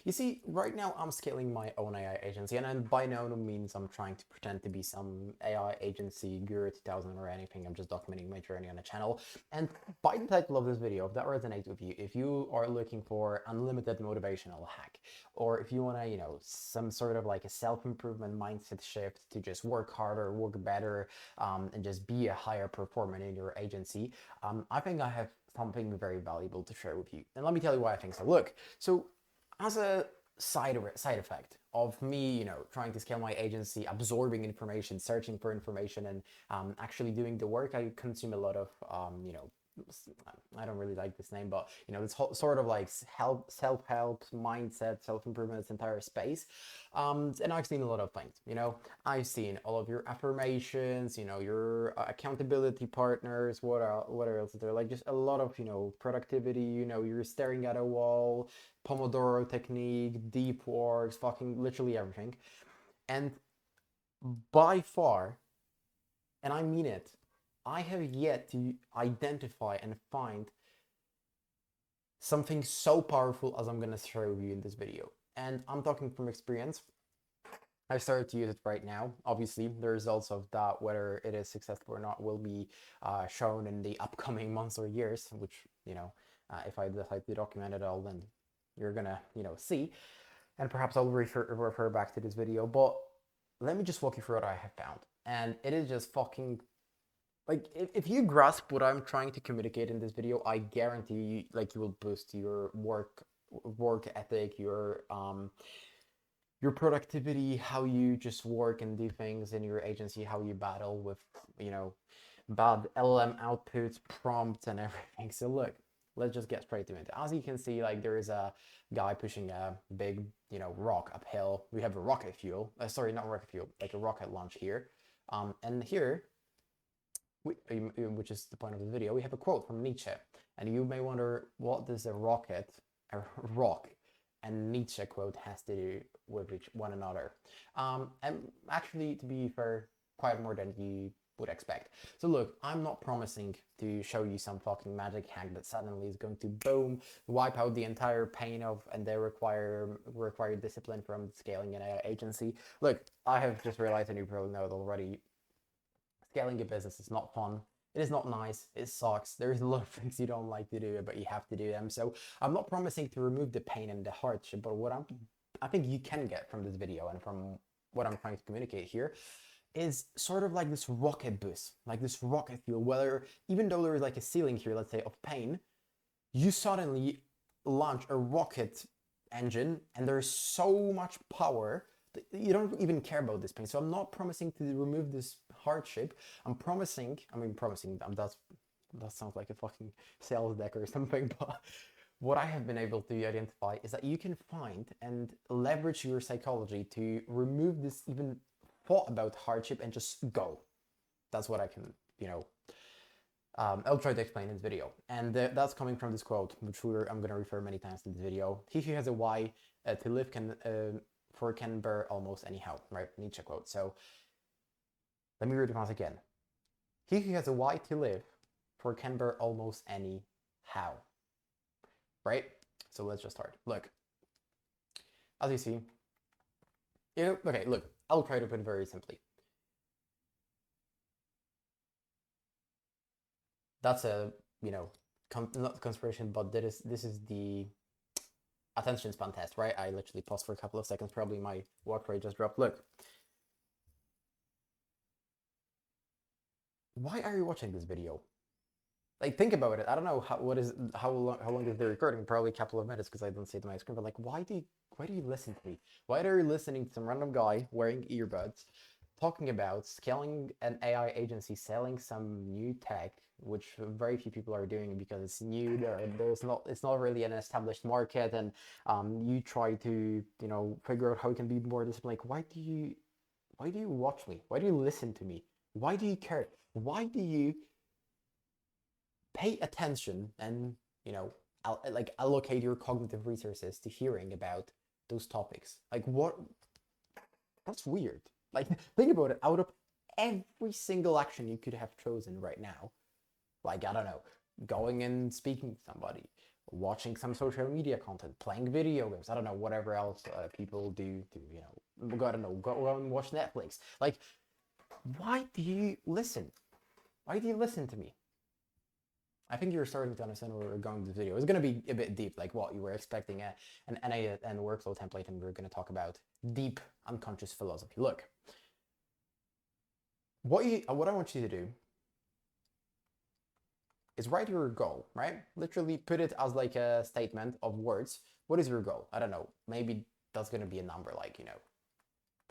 You see, right now I'm scaling my own AI agency, and by no means I'm trying to pretend to be some AI agency guru 2000 or anything. I'm just documenting my journey on the channel. And by the title of this video, if that resonates with you, if you are looking for unlimited motivational hack, or if you want to, some sort of like a self-improvement mindset shift to just work harder, work better, and just be a higher performer in your agency, I think I have something very valuable to share with you. And let me tell you why I think so. Look, so as a side effect of me, trying to scale my agency, absorbing information, searching for information, and actually doing the work, I consume a lot of, I don't really like this name, but this whole sort of like self-help mindset, self-improvement, this entire space. And I've seen a lot of things. I've seen all of your affirmations, your accountability partners. What else is there? Like just a lot of productivity. You're staring at a wall, Pomodoro technique, deep works, fucking literally everything. And by far, and I mean it, I have yet to identify and find something so powerful as I'm gonna show you in this video. And I'm talking from experience. I started to use it right now. Obviously, the results of that, whether it is successful or not, will be shown in the upcoming months or years, which, if I decide to document it all, then you're gonna, see. And perhaps I'll refer back to this video. But let me just walk you through what I have found. And it is just fucking like if you grasp what I'm trying to communicate in this video, I guarantee you, like, you will boost your work ethic, your productivity, how you just work and do things in your agency, how you battle with bad LLM outputs, prompts, and everything. So look, let's just get straight to it. As you can see, like, there is a guy pushing a big rock uphill. We have a rocket fuel, sorry, not rocket fuel, like a rocket launch here, and here, which is the point of the video, we have a quote from Nietzsche. And you may wonder, what does a rock, and Nietzsche quote has to do with one another? And actually, to be fair, quite more than you would expect. So look, I'm not promising to show you some fucking magic hack that suddenly is going to boom, wipe out the entire pain of and they require discipline from scaling an AI agency. Look, I have just realized, and you probably know it already, scaling a business is not fun. It is not nice. It sucks. There's a lot of things you don't like to do, but you have to do them. So I'm not promising to remove the pain and the hardship, but what I think you can get from this video and from what I'm trying to communicate here is sort of like this rocket boost, like this rocket fuel, whether even though there is like a ceiling here, let's say, of pain, you suddenly launch a rocket engine and there's so much power that you don't even care about this pain. So I'm not promising to remove this hardship. That sounds like a fucking sales deck or something, but what I have been able to identify is that you can find and leverage your psychology to remove this even thought about hardship and just go. That's what I can, I'll try to explain in this video. And that's coming from this quote, which I'm going to refer many times in this video. He who has a why to live can bear almost anyhow, right? Nietzsche quote. So let me read it once again. He who has a why to live can bear almost anyhow, right? So let's just start. Look, as you see, okay, look, I'll try to put it very simply. That's a, not conspiration, but this is the attention span test, right? I literally paused for a couple of seconds. Probably my walk rate just dropped. Look, why are you watching this video? Like, think about it. I don't know how long is the recording? Probably a couple of minutes because I don't see it on my screen. But like, why do you listen to me? Why are you listening to some random guy wearing earbuds talking about scaling an AI agency, selling some new tech, which very few people are doing because it's new. It's not really an established market, and you try to figure out how you can be more disciplined. Like, why do you watch me? Why do you listen to me? Why do you care? Why do you pay attention and allocate your cognitive resources to hearing about those topics? Like, what? That's weird. Like, think about it. Out of every single action you could have chosen right now, like, I don't know, going and speaking to somebody, watching some social media content, playing video games, I don't know, whatever else people do to, you know, I don't know, go and watch Netflix. Like, why do you listen? Why do you listen to me? I think you're starting to understand where we're going with this video. It's going to be a bit deep, like what you were expecting an NaN workflow template, and we're going to talk about deep unconscious philosophy. Look, what I want you to do is write your goal, right? Literally put it as like a statement of words. What is your goal? I don't know. Maybe that's going to be a number like, you know,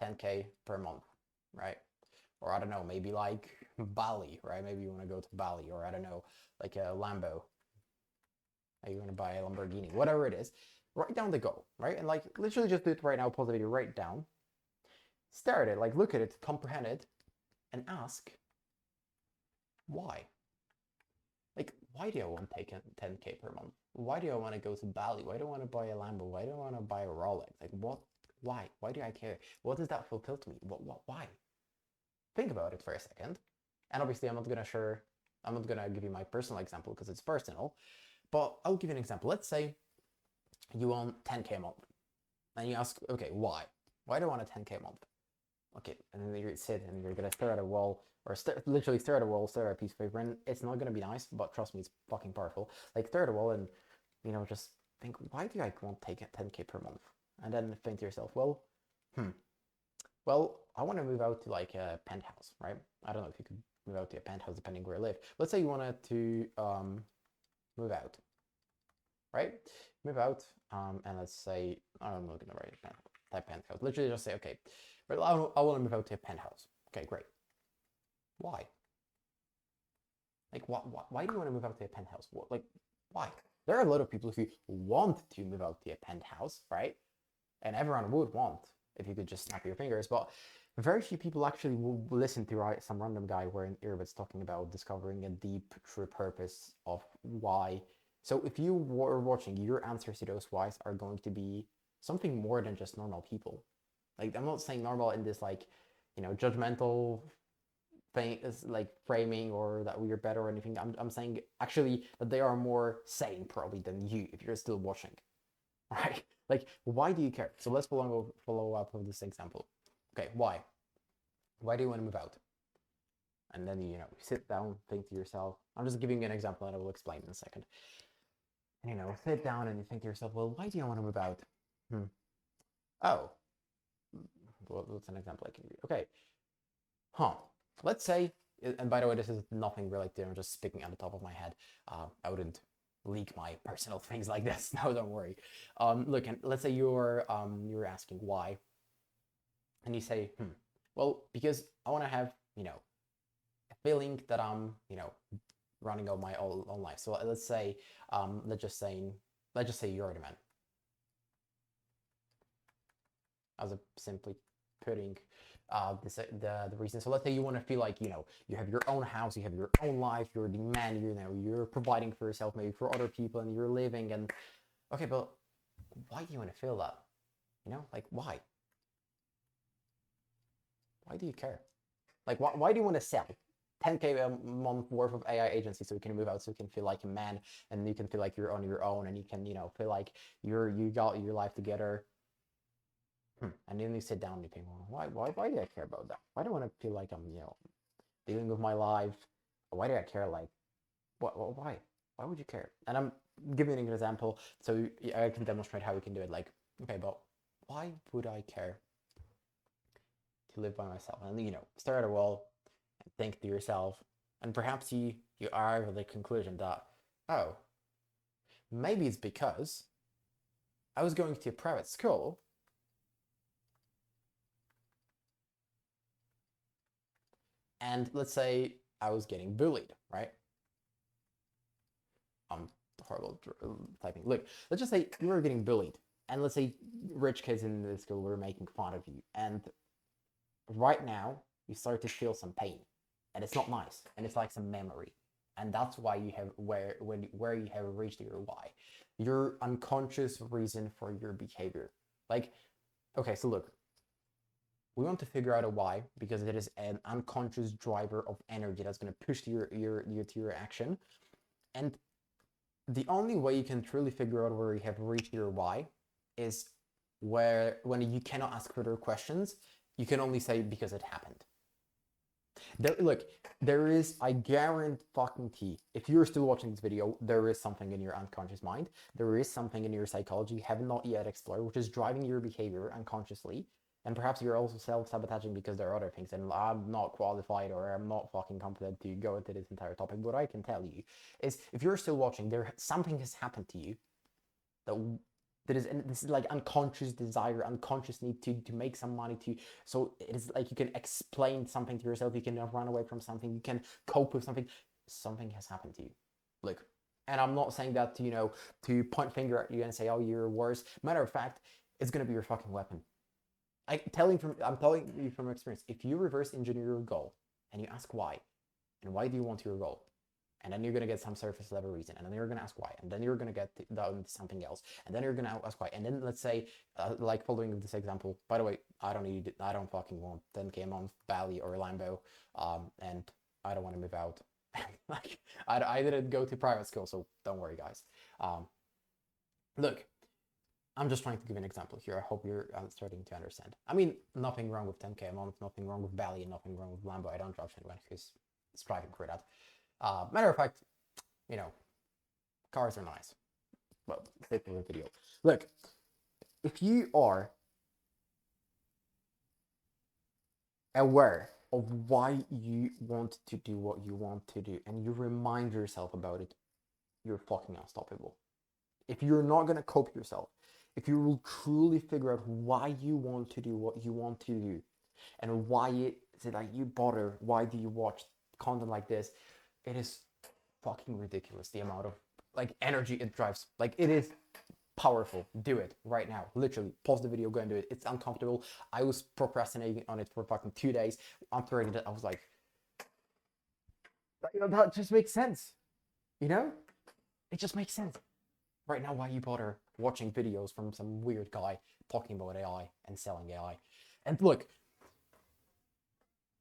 10K per month, right? Or I don't know, maybe like Bali, right? Maybe you want to go to Bali, or I don't know, like a Lambo. Maybe you want to buy a Lamborghini, whatever it is. Write down the goal, right? And like literally just do it right now, pause the video, write it down. Stare at it, like look at it, comprehend it, and ask, why? Like, why do I want to take 10K per month? Why do I want to go to Bali? Why do I want to buy a Lambo? Why do I want to buy a Rolex? Like, what? Why? Why do I care? What does that fulfill to me? Why? Think about it for a second. And obviously, I'm not gonna give you my personal example because it's personal, but I'll give you an example. Let's say you want 10K a month, and you ask, okay, why? Why do I want a 10K a month? Okay, and then you sit and you're gonna stare at a wall, or literally stare at a wall, stare at a piece of paper, and it's not gonna be nice, but trust me, it's fucking powerful. Like stare at a wall and, you know, just think, why do I want to take 10K per month? And then think to yourself, well, well, I want to move out to like a penthouse, right? I don't know if you could move out to a penthouse depending where you live. Let's say you wanted to move out, right? Move out, and let's say, I'm not gonna write type penthouse. Literally just say, okay, but I want to move out to a penthouse. Okay, great. Why? Like, why do you want to move out to a penthouse? Like, why? There are a lot of people who want to move out to a penthouse, right? And everyone would want if you could just snap your fingers, but very few people actually will listen to some random guy wearing earbuds talking about discovering a deep, true purpose of why. So if you were watching, your answers to those whys are going to be something more than just normal people. Like, I'm not saying normal in this, like, you know, judgmental thing is like framing or that we're better or anything. I'm saying actually that they are more sane probably than you if you're still watching, right? Like, why do you care? So let's follow up with this example. Okay, why? Why do you want to move out? And then, you know, sit down, think to yourself. I'm just giving you an example and I will explain in a second. And, you know, sit down and you think to yourself, well, why do you want to move out? Oh, well, what's an example I can give you? Okay, let's say, and by the way, this is nothing related, I'm just speaking on the top of my head. I wouldn't leak my personal things like this. No, don't worry. Look, and let's say you're asking why, and you say, well, because I want to have, you know, a feeling that I'm, you know, running on my own life. So let's say, let's just say you're the man. As a simply putting the reason. So let's say you want to feel like, you know, you have your own house, you have your own life, you're the man, you know, you're providing for yourself, maybe for other people, and you're living. And okay, but why do you want to feel that? You know, like why? Why do you care? Like why do you want to sell 10K a month worth of AI agency so you can move out, so you can feel like a man, and you can feel like you're on your own, and you can, you know, feel like you got your life together. And then you sit down and you think, well, why do I care about that? Why do I want to feel like I'm, you know, dealing with my life? Why do I care? Like, why? Why would you care? And I'm giving an example so I can demonstrate how we can do it. Like, okay, but why would I care to live by myself? And, you know, stare at a wall and think to yourself, and perhaps you arrive at the conclusion that, oh, maybe it's because I was going to a private school and let's say I was getting bullied, right? I'm horrible typing. Look, let's just say you were getting bullied, and let's say rich kids in the school were making fun of you, and right now you start to feel some pain, and it's not nice, and it's like some memory, and that's why you have where you have reached your why, your unconscious reason for your behavior. Like, okay, so look, we want to figure out a why because it is an unconscious driver of energy that's going to push your to your action. And the only way you can truly figure out where you have reached your why is when you cannot ask further questions, you can only say because it happened. Look, there is, I guarantee, if you're still watching this video, there is something in your unconscious mind. There is something in your psychology you have not yet explored, which is driving your behavior unconsciously. And perhaps you're also self-sabotaging because there are other things. And I'm not qualified or I'm not fucking competent to go into this entire topic. But what I can tell you is if you're still watching, something has happened to you this is like unconscious desire, unconscious need to make some money, so it is like you can explain something to yourself, you can run away from something, you can cope with something. Something has happened to you. Look, and I'm not saying that to point finger at you and say, oh, you're worse. Matter of fact, it's gonna be your fucking weapon. I'm telling you from experience, if you reverse engineer your goal and you ask why, and why do you want your goal, and then you're going to get some surface level reason, and then you're going to ask why, and then you're going to get down to something else, and then you're going to ask why, and then let's say, like following this example, by the way, I don't fucking want 10k a month, Bali or Lambo, and I don't want to move out. Like, I didn't go to private school, so don't worry, guys. Look, I'm just trying to give an example here. I hope you're starting to understand. I mean, nothing wrong with 10k a month, nothing wrong with Bali, and nothing wrong with Lambo. I don't judge anyone who's striving for that. Matter of fact, cars are nice. Well, stay for the video. Look, if you are aware of why you want to do what you want to do, and you remind yourself about it, you're fucking unstoppable. If you're not gonna cope yourself, if you will truly figure out why you want to do what you want to do, and why is it like you bother, why do you watch content like this, it is fucking ridiculous the amount of like energy it drives. Like, it is powerful. Do it right now. Literally, pause the video, go and do it. It's uncomfortable. I was procrastinating on it for fucking 2 days. After I did it, I was like, that just makes sense. It just makes sense. Right now, why you bother watching videos from some weird guy talking about AI and selling AI? And look,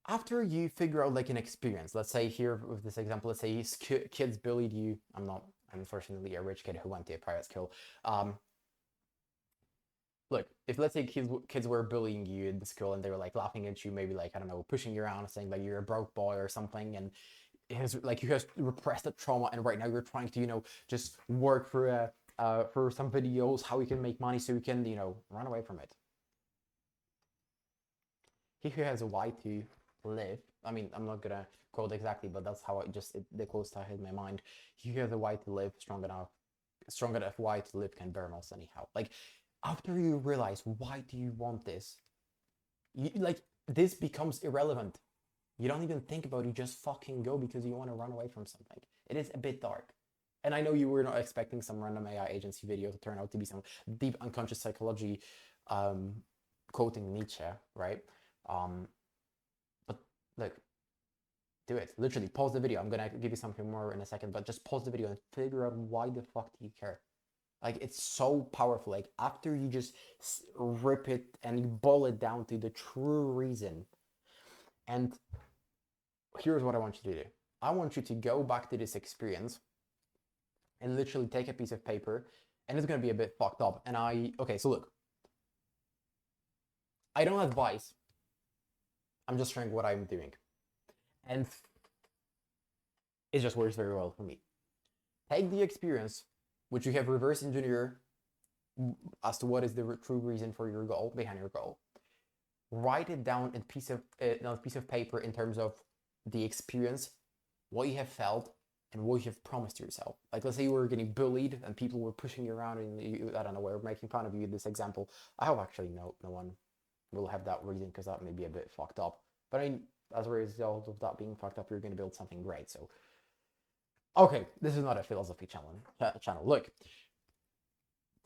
after you figure out like an experience, let's say here with this example, let's say kids bullied you. I'm not, unfortunately, a rich kid who went to a private school. Look, if let's say kids were bullying you in the school and they were like laughing at you, maybe like, I don't know, pushing you around, saying like you're a broke boy or something, and you have repressed the trauma, and right now you're trying to just work for some videos how you can make money so you can run away from it. He who has a why to live. I mean, I'm not gonna quote exactly, but that's how the quotes I had in my mind. He who has a why to live, strong enough why to live can bear most anyhow. Like, after you realize why do you want this, this becomes irrelevant. You don't even think about it, you just fucking go because you want to run away from something. It is a bit dark. And I know you were not expecting some random AI agency video to turn out to be some deep unconscious psychology quoting Nietzsche, right? But look, do it. Literally, pause the video. I'm gonna give you something more in a second, but just pause the video and figure out why the fuck do you care. Like, it's so powerful. Like, after you just rip it and you boil it down to the true reason. And here's what I want you to do. I want you to go back to this experience and literally take a piece of paper, and it's gonna be a bit fucked up. And okay, so look, I don't advise. I'm just showing what I'm doing. And it just works very well for me. Take the experience, which you have reverse engineer as to what is the true reason for your goal, behind your goal. Write it down on a piece of paper in terms of the experience, what you have felt, and what you have promised yourself. Like, let's say you were getting bullied and people were pushing you around and I don't know, were making fun of you in this example. I hope actually no one will have that reason, because that may be a bit fucked up. But I mean, as a result of that being fucked up, you're going to build something great. So, okay, this is not a philosophy channel. Look,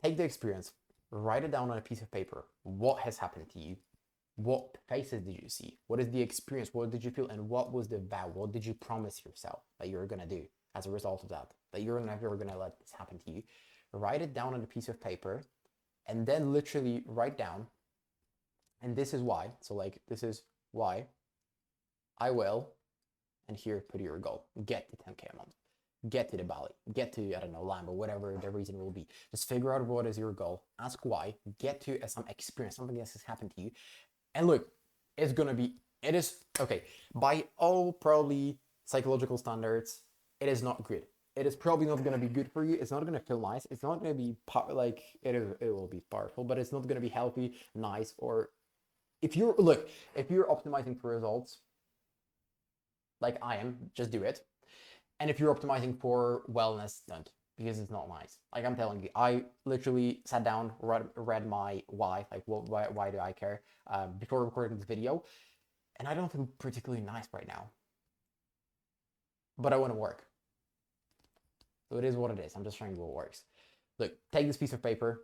take the experience, write it down on a piece of paper. What has happened to you? What faces did you see? What is the experience? What did you feel? And what was the vow? What did you promise yourself that you're going to do as a result of that you're never going to let this happen to you? Write it down on a piece of paper, and then literally write down, and this is why. So like, this is why I will, and here put your goal, get to 10k a month. get to the Bali, get to, I don't know, Lambo, whatever the reason will be. Just figure out what is your goal, ask why, get to some experience, something that has happened to you. And look, it's gonna be, it is, okay, by all probably psychological standards, it is not good. It is probably not gonna be good for you. It's not gonna feel nice. It's not gonna be like, it will be powerful, but it's not gonna be healthy, nice, or if you're, look, if you're optimizing for results, like I am, just do it. And if you're optimizing for wellness, don't, because it's not nice. Like I'm telling you, I literally sat down, read my why, like why do I care, before recording this video, and I don't feel particularly nice right now. But I want to work. So it is what it is. I'm just showing you what works. Look, take this piece of paper,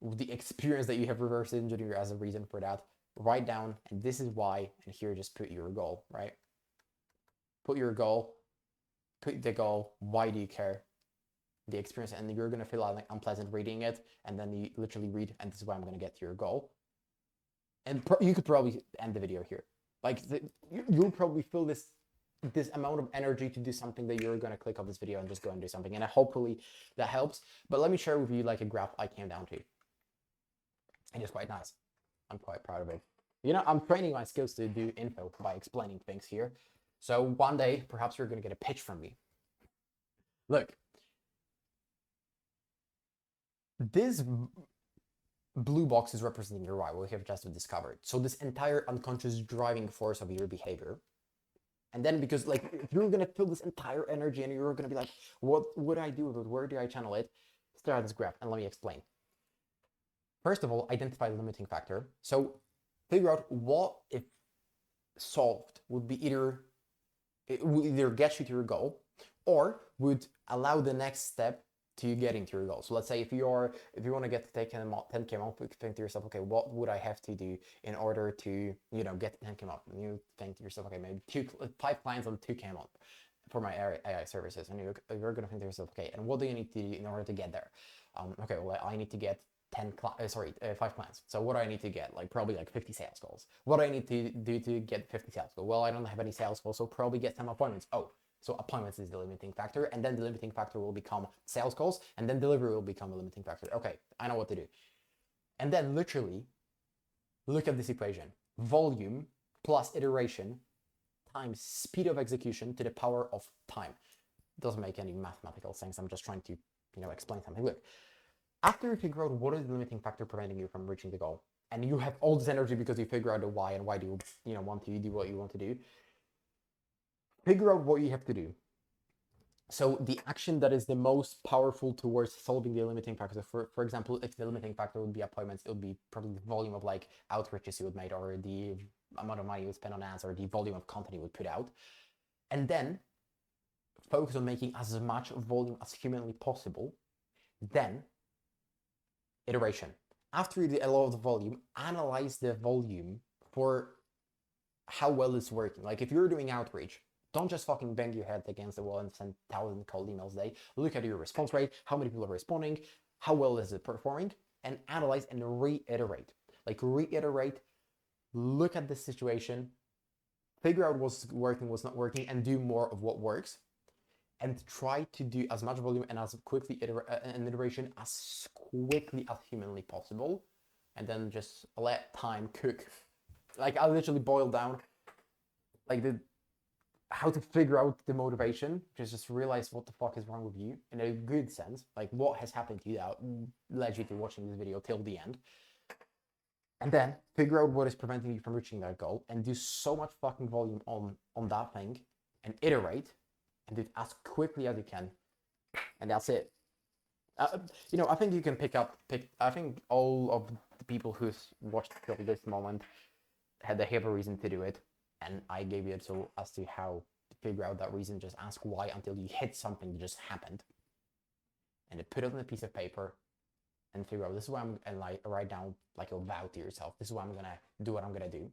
with the experience that you have reverse engineered as a reason for that, write down, and this is why, and here just put your goal, right? Put your goal, put the goal, why do you care, the experience, and you're gonna feel like unpleasant reading it, and then you literally read, and this is why I'm gonna get to your goal. And you could probably end the video here. Like you'll probably feel this amount of energy to do something that you're gonna click on this video and just go and do something, and hopefully that helps. But let me share with you like a graph I came down to. It is quite nice. I'm quite proud of it. You know, I'm training my skills to do info by explaining things here. So one day, perhaps you're gonna get a pitch from me. Look, this blue box is representing your why, what we have just discovered. So this entire unconscious driving force of your behavior. And then because like, if you're gonna feel this entire energy and you're gonna be like, what would I do with it? Where do I channel it? Start at this graph and let me explain. First of all, identify the limiting factor. So figure out what, if solved, would be either, it would either get you to your goal or would allow the next step to getting to your goal. So let's say if you want to get to take 10K a month, you think to yourself, okay, what would I have to do in order to, you know, get 10K a month? And you think to yourself, okay, maybe 5 clients on 2K a month for my AI services. And you're going to think to yourself, okay, and what do you need to do in order to get there? Okay, well, I need to get 5 clients. So what do I need to get? Like probably like 50 sales calls. What do I need to do to get 50 sales calls? Well, I don't have any sales calls, so probably get some appointments. Oh, so appointments is the limiting factor, and then the limiting factor will become sales calls, and then delivery will become a limiting factor. Okay, I know what to do. And then literally look at this equation. Volume plus iteration times speed of execution to the power of time. Doesn't make any mathematical sense. I'm just trying to, you know, explain something. Look, after you figure out what is the limiting factor preventing you from reaching the goal, and you have all this energy because you figure out the why and why do you know, want to do what you want to do, figure out what you have to do. So the action that is the most powerful towards solving the limiting factor, for example, if the limiting factor would be appointments, it would be probably the volume of like outreaches you would make, or the amount of money you would spend on ads, or the volume of content you would put out. And then focus on making as much volume as humanly possible. Then iteration. After you do a lot of the volume, analyze the volume for how well it's working. Like if you're doing outreach, don't just fucking bang your head against the wall and send 1,000 cold emails a day. Look at your response rate, how many people are responding, how well is it performing, and analyze and reiterate. Like reiterate, look at the situation, figure out what's working, what's not working, and do more of what works. And try to do as much volume and as quickly an iteration as quickly as humanly possible. And then just let time cook. Like I literally boiled down like how to figure out the motivation, just realize what the fuck is wrong with you in a good sense, like what has happened to you that led you to watching this video till the end, and then figure out what is preventing you from reaching that goal and do so much fucking volume on that thing and iterate and do it as quickly as you can, and that's it. You know, I think you can I think all of the people who's watched till this moment they have a reason to do it, and I gave you a tool as to how to figure out that reason. Just ask why until you hit something that just happened, and then put it on a piece of paper and figure out this is what I'm, and like write down like a vow to yourself. This is what I'm gonna do. What I'm gonna do,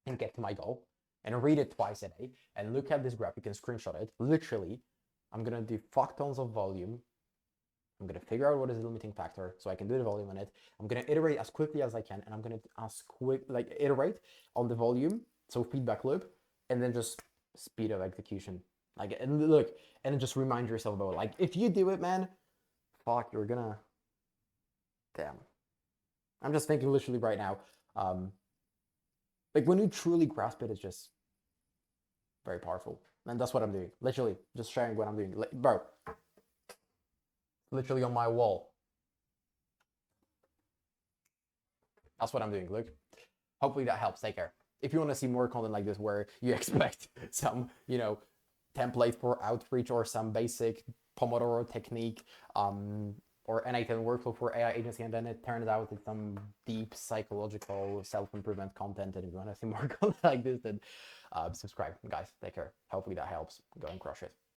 and get to my goal. And read it twice a day. And look at this graph. You can screenshot it. Literally, I'm gonna do fuck tons of volume. I'm gonna figure out what is the limiting factor so I can do the volume on it. I'm gonna iterate as quickly as I can, and I'm gonna iterate on the volume, so feedback loop, and then just speed of execution. Like, and look, and just remind yourself about it. Like, if you do it, man, fuck, you're gonna, damn. I'm just thinking literally right now. Um, like when you truly grasp it, it's just very powerful, and that's what I'm doing. Literally, just sharing what I'm doing, bro. Literally on my wall. That's what I'm doing. Look, hopefully that helps. Take care. If you want to see more content like this, where you expect some, template for outreach or some basic Pomodoro technique, or anything workflow for AI agency, and then it turns out it's some deep psychological self-improvement content. And if you want to see more content like this, then subscribe, guys. Take care. Hopefully that helps. Go and crush it.